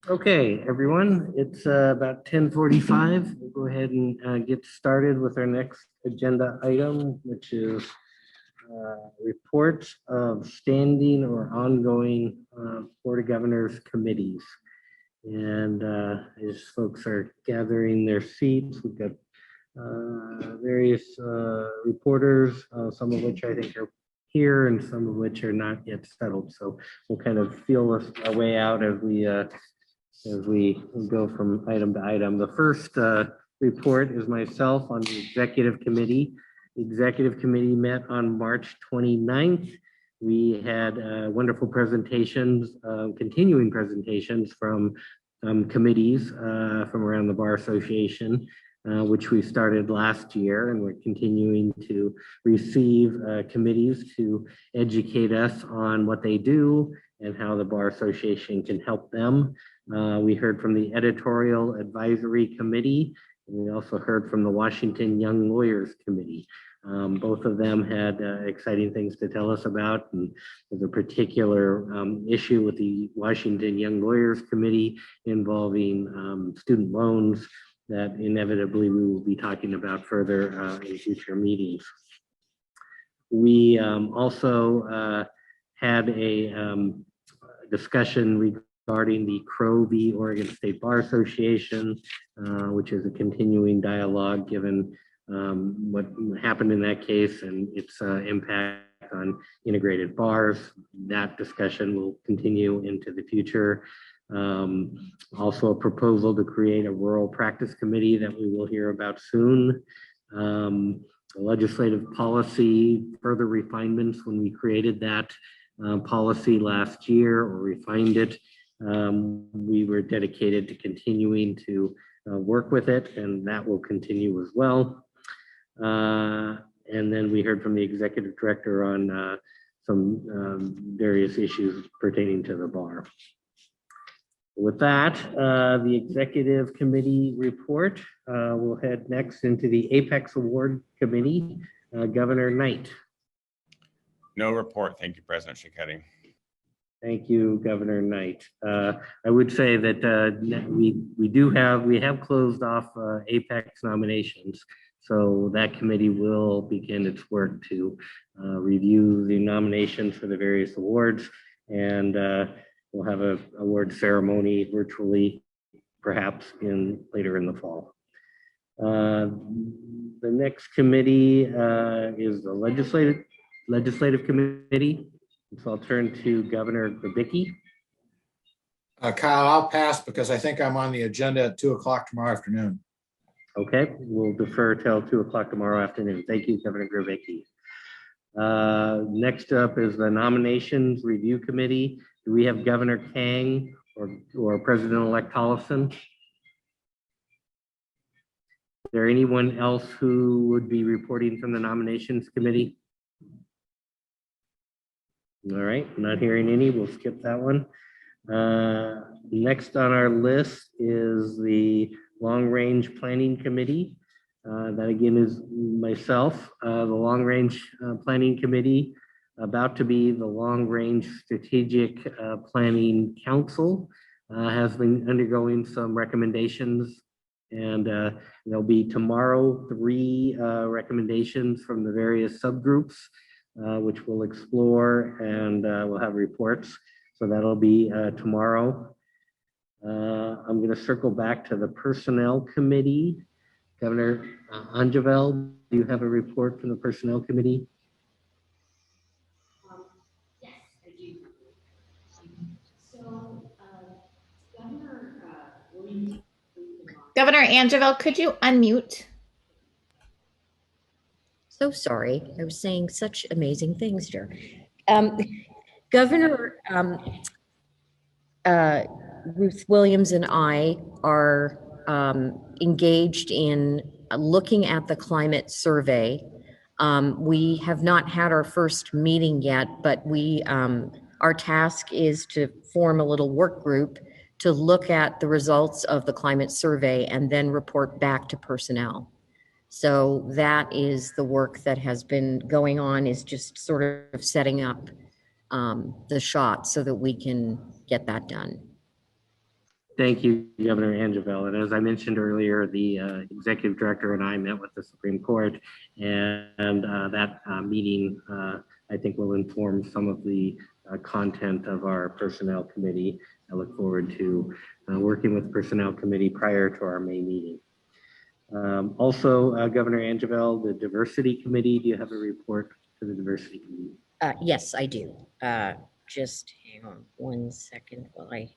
Okay, everyone, it's about 10:45. We'll go ahead and get started with our next agenda item, which is reports of standing or ongoing Board of Governors committees. And as folks are gathering their seats, we've got various reporters, some of which I think are here and some of which are not yet settled. So we'll kind of feel our way out as we go from item to item. The first report is myself on the executive committee. The executive committee met on March 29th. We had wonderful presentations, continuing presentations from committees from around the Bar Association, which we started last year, and we're continuing to receive committees to educate us on what they do and how the Bar Association can help them. We heard from the Editorial Advisory Committee, and we also heard from the Washington Young Lawyers Committee. Both of them had exciting things to tell us about, and there's a particular issue with the Washington Young Lawyers Committee involving student loans that inevitably we will be talking about further in future meetings. We also had a discussion regarding the Crow v. Oregon State Bar Association, which is a continuing dialogue given what happened in that case and its impact on integrated bars. That discussion will continue into the future. Also a proposal to create a rural practice committee that we will hear about soon. Legislative policy, further refinements when we created that policy last year or refined it. We were dedicated to continuing to work with it, and that will continue as well. And then we heard from the executive director on some various issues pertaining to the bar. With that, the executive committee report, we'll head next into the Apex Award Committee. Governor Knight. No report. Thank you, President Cicchetti. Thank you, Governor Knight. I would say that we have closed off Apex nominations, so that committee will begin its work to review the nominations for the various awards, and we'll have an award ceremony virtually, perhaps later in the fall. The next committee is the legislative committee. So I'll turn to Governor Grabicki. Kyle, I'll pass because I think I'm on the agenda at 2:00 tomorrow afternoon. Okay, we'll defer till 2:00 tomorrow afternoon. Thank you, Governor Grabicki. Next up is the Nominations Review Committee. Do we have Governor Kang or President-elect Tollefson? Is there anyone else who would be reporting from the Nominations Committee? All right, not hearing any, we'll skip that one. Next on our list is the Long Range Planning Committee. That again is myself. The Long Range Planning Committee, about to be the Long Range Strategic Planning Council, has been undergoing some recommendations, and there'll be tomorrow 3 recommendations from the various subgroups, which we'll explore, and we'll have reports. So that'll be tomorrow. I'm going to circle back to the Personnel Committee. Governor Anjavel, do you have a report from the Personnel Committee? Yes, I do. So, Governor Anjavel, could you unmute? So sorry, I was saying such amazing things here. Governor Ruth Williams and I are engaged in looking at the climate survey. We have not had our first meeting yet, but our task is to form a little work group to look at the results of the climate survey and then report back to personnel. So that is the work that has been going on, is just sort of setting up the shot so that we can get that done. Thank you, Governor Angeville. And as I mentioned earlier, the executive director and I met with the Supreme Court, and that meeting, I think, will inform some of the content of our Personnel Committee. I look forward to working with Personnel Committee prior to our May meeting. Also, Governor Angeville, the Diversity Committee, do you have a report to the Diversity Committee? Yes, I do. Just hang on 1 second while I.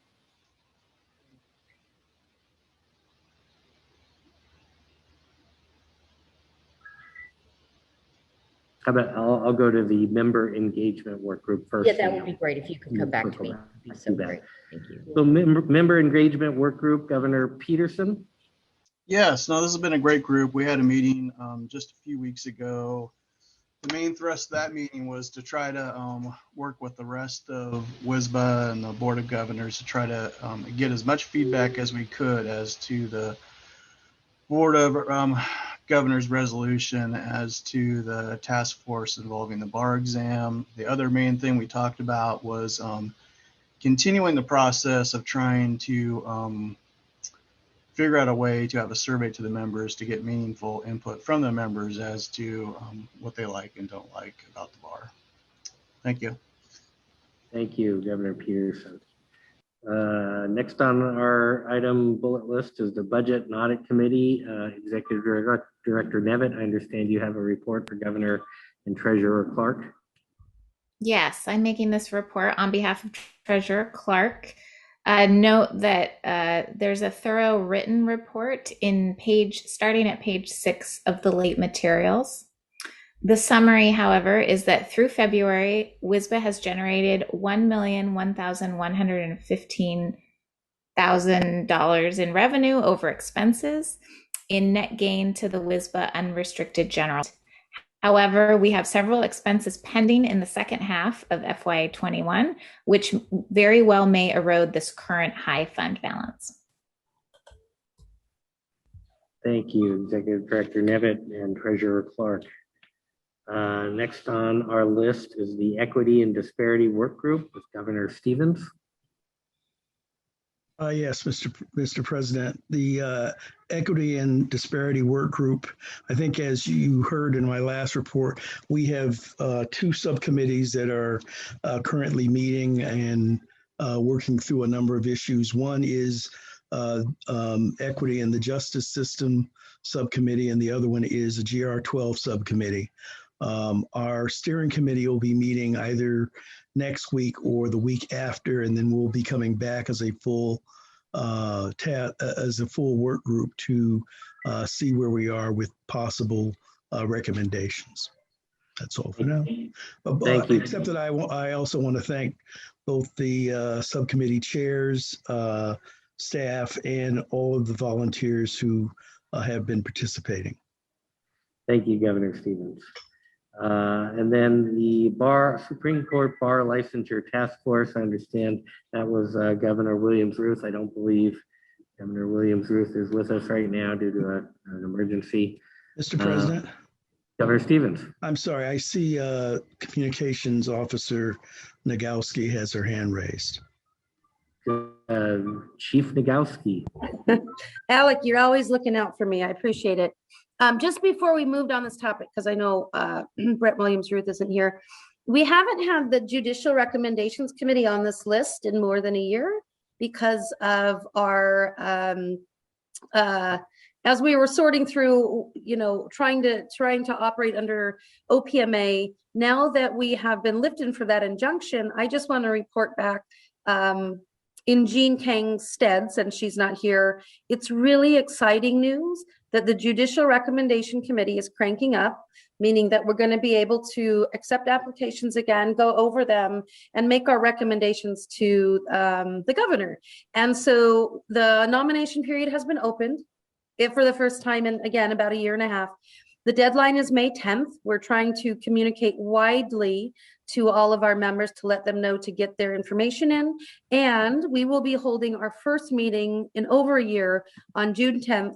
How about I'll go to the member engagement work group first. Yeah, that would be great if you could come back to me. That'd be so great. Thank you. So member engagement work group, Governor Peterson. Yes, no, this has been a great group. We had a meeting just a few weeks ago. The main thrust of that meeting was to try to work with the rest of WSBA and the Board of Governors to try to get as much feedback as we could as to the Board of Governors resolution as to the task force involving the bar exam. The other main thing we talked about was continuing the process of trying to figure out a way to have a survey to the members to get meaningful input from the members as to what they like and don't like about the bar. Thank you. Thank you, Governor Peterson. Next on our item bullet list is the Budget and Audit Committee. Executive Director Nevitt, I understand you have a report for Governor and Treasurer Clark. Yes, I'm making this report on behalf of Treasurer Clark. Note that there's a thorough written report starting at page 6 of the late materials. The summary, however, is that through February, WSBA has generated $1,115,000 in revenue over expenses in net gain to the WSBA unrestricted general. However, we have several expenses pending in the second half of FY21, which very well may erode this current high fund balance. Thank you, Executive Director Nevitt and Treasurer Clark. Next on our list is the Equity and Disparity Work Group with Governor Stevens. Yes, Mr. President, the Equity and Disparity Work Group, I think as you heard in my last report, we have 2 subcommittees that are currently meeting and working through a number of issues. One is Equity in the Justice System Subcommittee, and the other one is a GR12 Subcommittee. Our steering committee will be meeting either next week or the week after, and then we'll be coming back as a full work group to see where we are with possible recommendations. That's all for now. Thank you. Except that I also want to thank both the subcommittee chairs, staff, and all of the volunteers who have been participating. Thank you, Governor Stevens. And then the Supreme Court Bar Licensure Task Force, I understand that was Governor Williams-Ruth. I don't believe Governor Williams-Ruth is with us right now due to an emergency. Mr. President? Governor Stevens. I'm sorry, I see Communications Officer Nagowski has her hand raised. Chief Nagowski. Alec, you're always looking out for me. I appreciate it. Just before we moved on this topic, because I know Brett Williams-Ruth isn't here, we haven't had the Judicial Recommendations Committee on this list in more than a year because of our, as we were sorting through, trying to operate under OPMA. Now that we have been lifted for that injunction, I just want to report back in Jean Kang's stead, since she's not here. It's really exciting news that the Judicial Recommendation Committee is cranking up, meaning that we're going to be able to accept applications again, go over them, and make our recommendations to the governor. And so the nomination period has been opened for the first time in, again, about 1.5 years. The deadline is May 10th. We're trying to communicate widely to all of our members to let them know to get their information in. And we will be holding our first meeting in over a year on June 10th,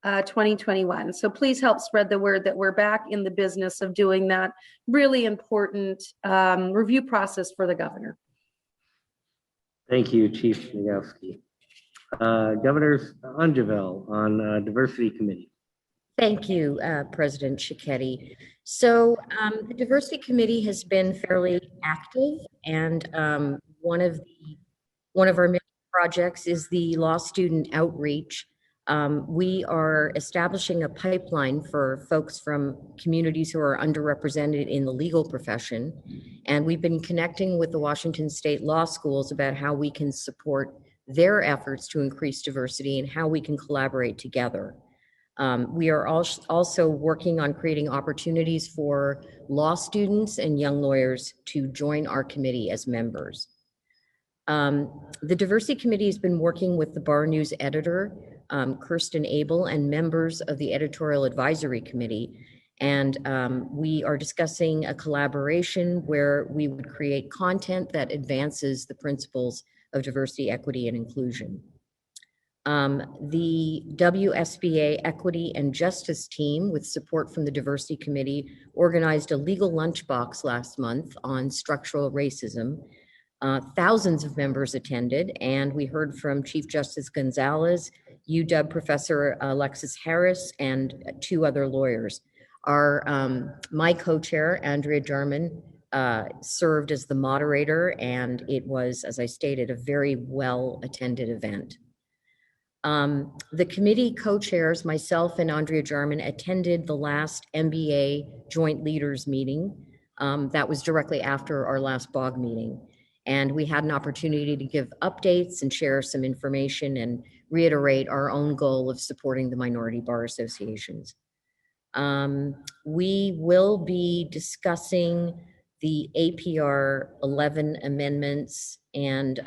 2021. So please help spread the word that we're back in the business of doing that really important review process for the governor. Thank you, Chief Nagowski. Governor Anjavel on Diversity Committee. Thank you, President Cicchetti. So the Diversity Committee has been fairly active, and one of our many projects is the law student outreach. We are establishing a pipeline for folks from communities who are underrepresented in the legal profession, and we've been connecting with the Washington State Law Schools about how we can support their efforts to increase diversity and how we can collaborate together. We are also working on creating opportunities for law students and young lawyers to join our committee as members. The Diversity Committee has been working with the Bar News editor, Kirsten Abel, and members of the Editorial Advisory Committee. And we are discussing a collaboration where we would create content that advances the principles of diversity, equity, and inclusion. The WSBA Equity and Justice team, with support from the Diversity Committee, organized a legal lunchbox last month on structural racism. Thousands of members attended, and we heard from Chief Justice Gonzalez, UW Professor Alexis Harris, and 2 other lawyers. My co-chair, Andrea Jarman, served as the moderator, and it was, as I stated, a very well-attended event. The committee co-chairs, myself and Andrea Jarman, attended the last MBA Joint Leaders meeting. That was directly after our last BOG meeting. And we had an opportunity to give updates and share some information and reiterate our own goal of supporting the minority bar associations. We will be discussing the APR 11 amendments and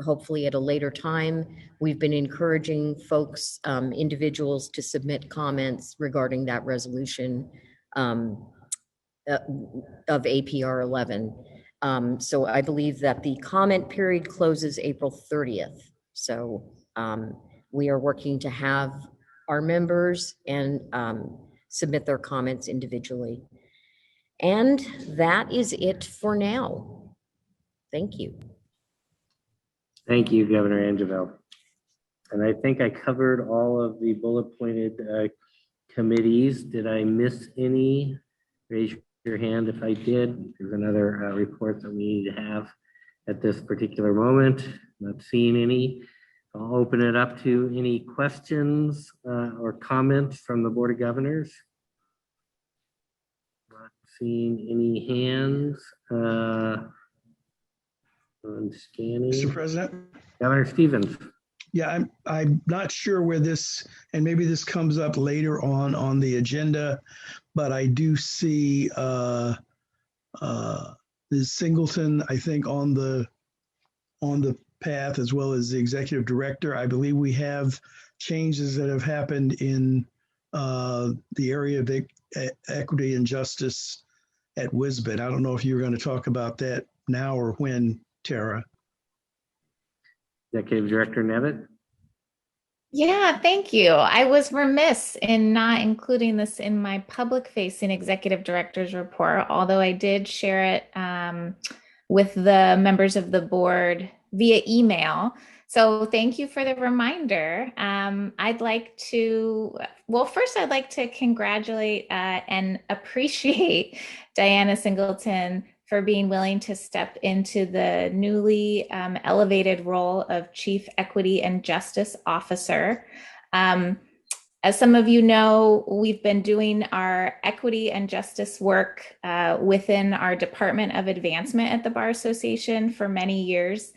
hopefully at a later time. We've been encouraging folks, individuals, to submit comments regarding that resolution of APR 11. So I believe that the comment period closes April 30th. So we are working to have our members and submit their comments individually. And that is it for now. Thank you. Thank you, Governor Anjavel. And I think I covered all of the bullet pointed committees. Did I miss any? Raise your hand if I did. There's another report that we need to have at this particular moment. Not seeing any. I'll open it up to any questions or comments from the Board of Governors. Not seeing any hands. I'm scanning. Mr. President? Governor Stevens. Yeah, I'm not sure where this, and maybe this comes up later on the agenda, but I do see Ms. Singleton, I think, on the path, as well as the executive director. I believe we have changes that have happened in the area of equity and justice at WSBIT. I don't know if you're going to talk about that now or when, Tara. Executive Director Nevitt. Yeah, thank you. I was remiss in not including this in my public-facing executive director's report, although I did share it with the members of the board via email. So thank you for the reminder. I'd like to, well, first I'd like to congratulate and appreciate Diana Singleton for being willing to step into the newly elevated role of Chief Equity and Justice Officer. As some of you know, we've been doing our equity and justice work within our Department of Advancement at the Bar Association for many years.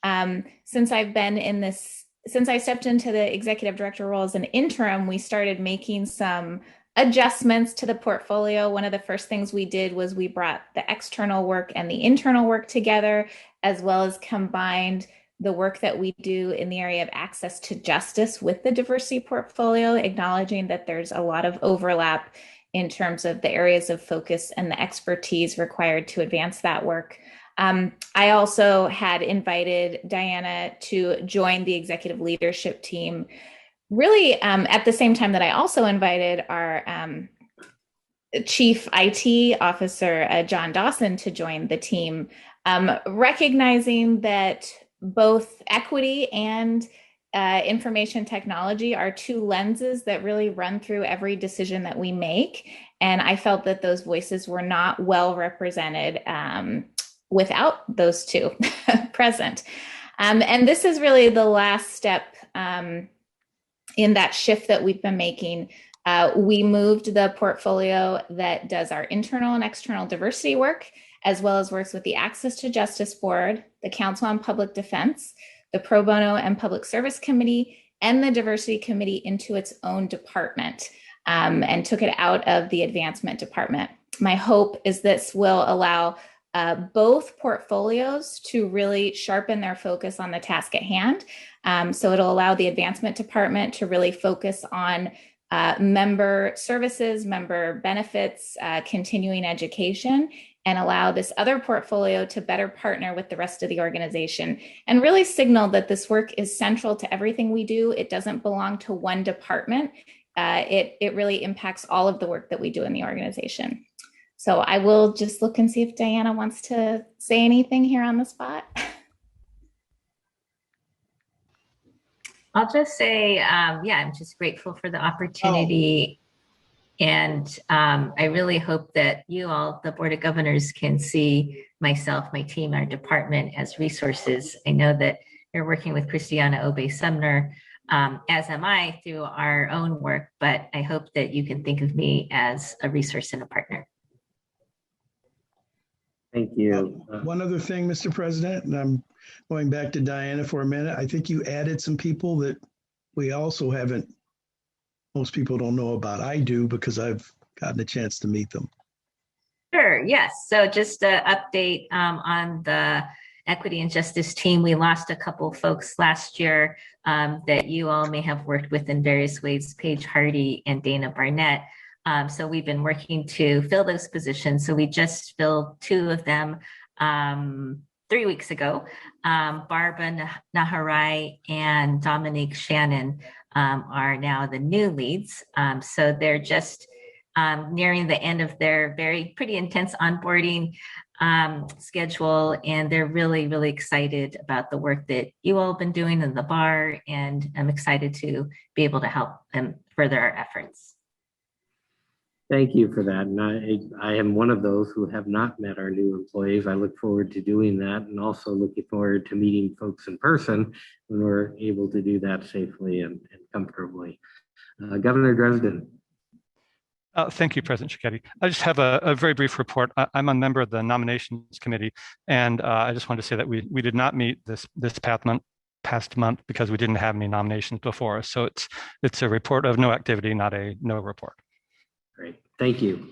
Since I stepped into the executive director role as an interim, we started making some adjustments to the portfolio. One of the first things we did was we brought the external work and the internal work together, as well as combined the work that we do in the area of access to justice with the diversity portfolio, acknowledging that there's a lot of overlap in terms of the areas of focus and the expertise required to advance that work. I also had invited Diana to join the executive leadership team, really at the same time that I also invited our Chief IT Officer, John Dawson, to join the team, recognizing that both equity and information technology are two lenses that really run through every decision that we make. And I felt that those voices were not well represented without those two present. And this is really the last step in that shift that we've been making. We moved the portfolio that does our internal and external diversity work, as well as works with the Access to Justice Board, the Council on Public Defense, the Pro Bono and Public Service Committee, and the Diversity Committee into its own department, and took it out of the Advancement Department. My hope is this will allow both portfolios to really sharpen their focus on the task at hand. So it'll allow the Advancement Department to really focus on member services, member benefits, continuing education, and allow this other portfolio to better partner with the rest of the organization and really signal that this work is central to everything we do. It doesn't belong to one department. It really impacts all of the work that we do in the organization. So I will just look and see if Diana wants to say anything here on the spot. I'll just say, yeah, I'm just grateful for the opportunity. And I really hope that you all, the Board of Governors, can see myself, my team, our department as resources. I know that you're working with Christiana Obey-Sumner, as am I, through our own work, but I hope that you can think of me as a resource and a partner. Thank you. One other thing, Mr. President, and I'm going back to Diana for a minute. I think you added some people that we also haven't, most people don't know about. I do because I've gotten a chance to meet them. Sure, yes. So just an update on the Equity and Justice team. We lost a couple folks last year that you all may have worked with in various ways, Paige Hardy and Dana Barnett. So we've been working to fill those positions. So we just filled two of them 3 weeks ago. Barbara Naharai and Dominique Shannon are now the new leads. So they're just nearing the end of their pretty intense onboarding schedule. And they're really, really excited about the work that you all have been doing in the bar. And I'm excited to be able to help them further our efforts. Thank you for that. And I am one of those who have not met our new employees. I look forward to doing that, and also looking forward to meeting folks in person when we're able to do that safely and comfortably. Governor Dresden. Thank you, President Cicchetti. I just have a very brief report. I'm a member of the Nominations Committee, and I just wanted to say that we did not meet this past month because we didn't have any nominations before us. So it's a report of no activity, not a no report. Great, thank you.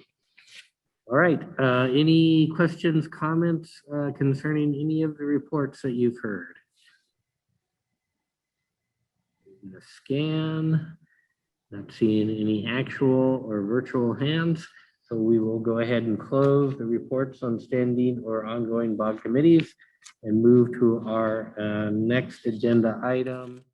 All right, any questions, comments concerning any of the reports that you've heard? The scan, not seeing any actual or virtual hands, so we will go ahead and close the reports on standing or ongoing BOG committees and move to our next agenda item.